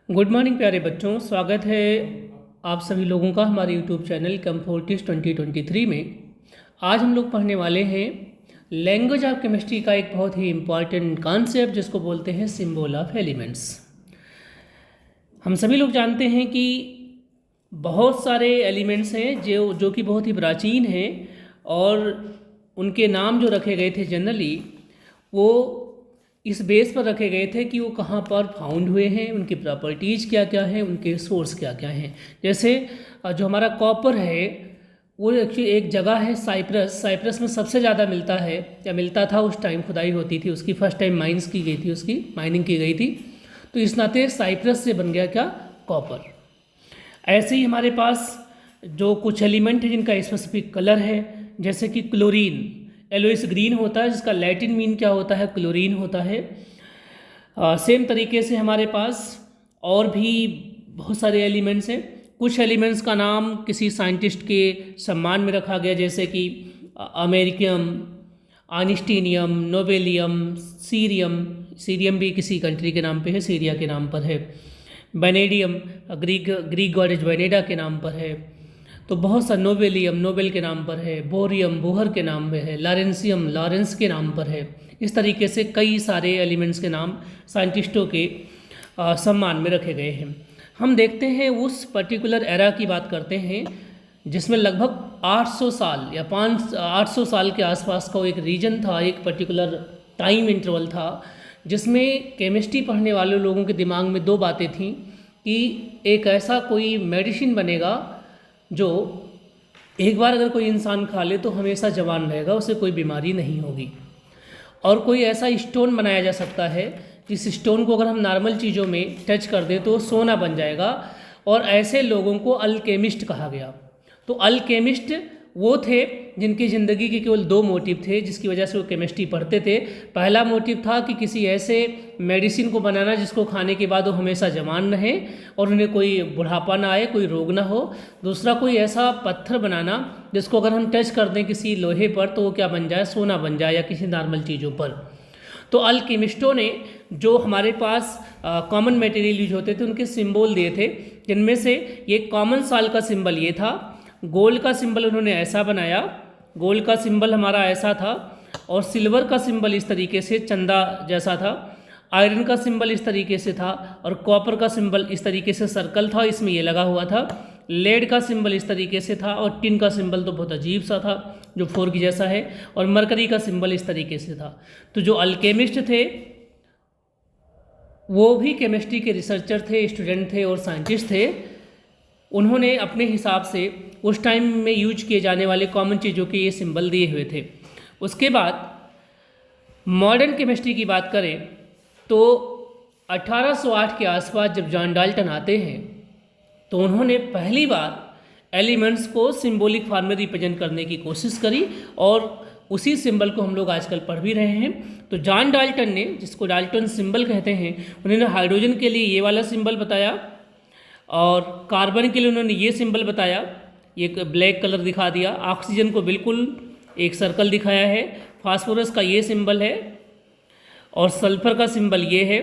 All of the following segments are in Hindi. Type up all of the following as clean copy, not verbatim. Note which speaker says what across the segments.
Speaker 1: गुड मॉर्निंग प्यारे बच्चों, स्वागत है आप सभी लोगों का हमारे यूट्यूब चैनल कम्फोर्टिस 2023 में। आज हम लोग पढ़ने वाले हैं लैंग्वेज ऑफ केमिस्ट्री का एक बहुत ही इम्पॉर्टेंट कॉन्सेप्ट जिसको बोलते हैं सिंबल ऑफ एलिमेंट्स। हम सभी लोग जानते हैं कि बहुत सारे एलिमेंट्स हैं जो कि बहुत ही प्राचीन हैं और उनके नाम जो रखे गए थे जनरली वो इस बेस पर रखे गए थे कि वो कहाँ पर फाउंड हुए हैं, उनकी प्रॉपर्टीज़ क्या क्या हैं, उनके सोर्स क्या क्या हैं। जैसे जो हमारा कॉपर है वो एक्चुअली एक जगह है साइप्रस में सबसे ज़्यादा मिलता है या मिलता था। उस टाइम खुदाई होती थी उसकी, फर्स्ट टाइम माइंस की गई थी, उसकी माइनिंग की गई थी, तो इस नाते साइप्रस से बन गया क्या, कॉपर। ऐसे ही हमारे पास जो कुछ एलिमेंट है जिनका स्पेसिफिक कलर है, जैसे कि क्लोरीन, एलोइस ग्रीन होता है जिसका लैटिन मीन क्या होता है, क्लोरीन होता है। सेम तरीके से हमारे पास और भी बहुत सारे एलिमेंट्स हैं। कुछ एलिमेंट्स का नाम किसी साइंटिस्ट के सम्मान में रखा गया, जैसे कि अमेरिकियम, आइंस्टीनियम, नोबेलियम, सीरियम भी किसी कंट्री के नाम पे है, सीरिया के नाम पर है। वेनेडियम ग्रीक गॉडेज वेनेडा के नाम पर है। तो बहुत सा, नोबेलियम नोबेल के नाम पर है, बोरियम बोहर के नाम पे है, लॉरेंसियम लॉरेंस के नाम पर है। इस तरीके से कई सारे एलिमेंट्स के नाम साइंटिस्टों के सम्मान में रखे गए हैं। हम देखते हैं उस पर्टिकुलर एरा की बात करते हैं जिसमें लगभग 800 साल या 800 साल के आसपास का एक रीजन था, एक पर्टिकुलर टाइम इंटरवल था जिसमें केमिस्ट्री पढ़ने वाले लोगों के दिमाग में दो बातें थीं कि एक ऐसा कोई मेडिसिन बनेगा जो एक बार अगर कोई इंसान खा ले तो हमेशा जवान रहेगा, उसे कोई बीमारी नहीं होगी। और कोई ऐसा स्टोन बनाया जा सकता है जिस स्टोन को अगर हम नॉर्मल चीज़ों में टच कर दें तो सोना बन जाएगा, और ऐसे लोगों को अल्केमिस्ट कहा गया। तो अल्केमिस्ट वो थे जिनकी ज़िंदगी के केवल दो मोटिव थे जिसकी वजह से वो केमिस्ट्री पढ़ते थे। पहला मोटिव था कि किसी ऐसे मेडिसिन को बनाना जिसको खाने के बाद वो हमेशा जवान रहे और उन्हें कोई बुढ़ापा ना आए, कोई रोग ना हो। दूसरा, कोई ऐसा पत्थर बनाना जिसको अगर हम टच कर दें किसी लोहे पर तो वो क्या बन जाए, सोना बन जाए, या किसी नॉर्मल चीज़ों पर। तो अल्केमिस्टों ने जो हमारे पास कॉमन मटेरियल यूज होते थे उनके सिंबल दिए थे, जिनमें से ये कॉमन साल का सिंबल ये था। गोल्ड का सिंबल उन्होंने ऐसा बनाया, गोल्ड का सिंबल हमारा ऐसा था, और सिल्वर का सिंबल इस तरीके से चंदा जैसा था। आयरन का सिंबल इस तरीके से था, और कॉपर का सिंबल इस तरीके से सर्कल था, इसमें ये लगा हुआ था। लेड का सिंबल इस तरीके से था, और टिन का सिंबल तो बहुत अजीब सा था जो 4 की जैसा है, और मरकरी का सिंबल इस तरीके से था। तो जो अल्केमिस्ट थे वो भी केमिस्ट्री के रिसर्चर थे, स्टूडेंट थे और साइंटिस्ट थे। उन्होंने अपने हिसाब से उस टाइम में यूज किए जाने वाले कॉमन चीज़ों के ये सिंबल दिए हुए थे। उसके बाद मॉडर्न केमिस्ट्री की बात करें तो 1808 के आसपास जब जॉन डाल्टन आते हैं तो उन्होंने पहली बार एलिमेंट्स को सिंबॉलिक फॉर्म में रिप्रेजेंट करने की कोशिश करी, और उसी सिंबल को हम लोग आजकल पढ़ भी रहे हैं। तो जॉन डाल्टन ने, जिसको डाल्टन सिंबल कहते हैं, उन्होंने हाइड्रोजन के लिए ये वाला सिंबल बताया, और कार्बन के लिए उन्होंने ये सिंबल बताया, ये ब्लैक कलर दिखा दिया। ऑक्सीजन को बिल्कुल एक सर्कल दिखाया है। फास्फोरस का ये सिंबल है, और सल्फर का सिंबल ये है।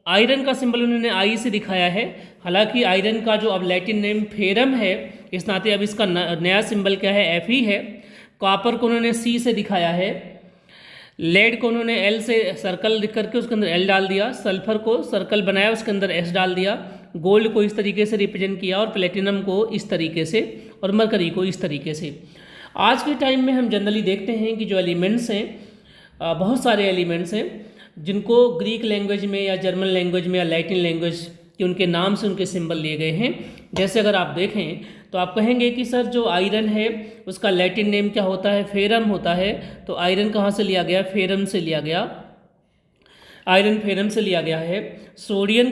Speaker 1: आयरन का सिंबल उन्होंने आई से दिखाया है, हालांकि आयरन का जो अब लैटिन नेम फेरम है, इस नाते अब इसका नया सिंबल क्या है, एफ ही है। कॉपर को उन्होंने सी से दिखाया है। लेड को उन्होंने एल से सर्कल लिख करके उसके अंदर एल डाल दिया। सल्फर को सर्कल बनाया, उसके अंदर एस डाल दिया। गोल्ड को इस तरीके से रिप्रेजेंट किया, और प्लेटिनम को इस तरीके से, और मरकरी को इस तरीके से। आज के टाइम में हम जनरली देखते हैं कि जो एलिमेंट्स हैं, बहुत सारे एलिमेंट्स हैं जिनको ग्रीक लैंग्वेज में या जर्मन लैंग्वेज में या लैटिन लैंग्वेज के उनके नाम से उनके सिंबल लिए गए हैं। जैसे अगर आप देखें तो आप कहेंगे कि सर जो आयरन है उसका लैटिन नेम क्या होता है, फेरम होता है। तो आयरन कहाँ से लिया गया, फेरम से लिया गया, आयरन फेरम से लिया गया है। सोडियम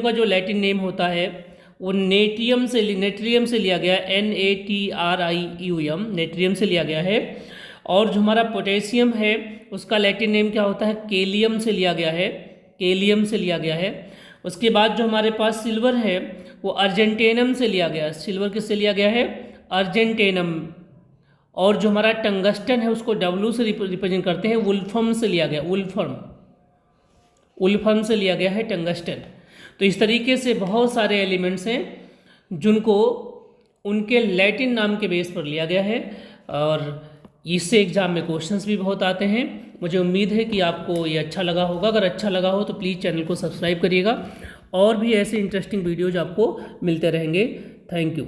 Speaker 1: का जो लैटिन नेम होता है वो नेट्रियम से लिया गया, NATRIUM, नेट्रियम से लिया गया है। और जो हमारा पोटेशियम है उसका लैटिन नेम क्या होता है, केलियम से लिया गया है, केलियम से लिया गया है। उसके बाद जो हमारे पास सिल्वर है वो अर्जेंटेनम से लिया गया, सिल्वर किससे लिया गया है, अर्जेंटेनम। और जो हमारा टंगस्टन है उसको W से रिप्रेजेंट करते हैं, वुल्फम से लिया गया, वुल्फम से लिया गया है टंगस्टन। तो इस तरीके से बहुत सारे एलिमेंट्स हैं जिनको उनके लैटिन नाम के बेस पर लिया गया है, और इससे एग्जाम में क्वेश्चंस भी बहुत आते हैं। मुझे उम्मीद है कि आपको ये अच्छा लगा होगा। अगर अच्छा लगा हो तो प्लीज़ चैनल को सब्सक्राइब करिएगा, और भी ऐसे इंटरेस्टिंग वीडियोज आपको मिलते रहेंगे। Thank you.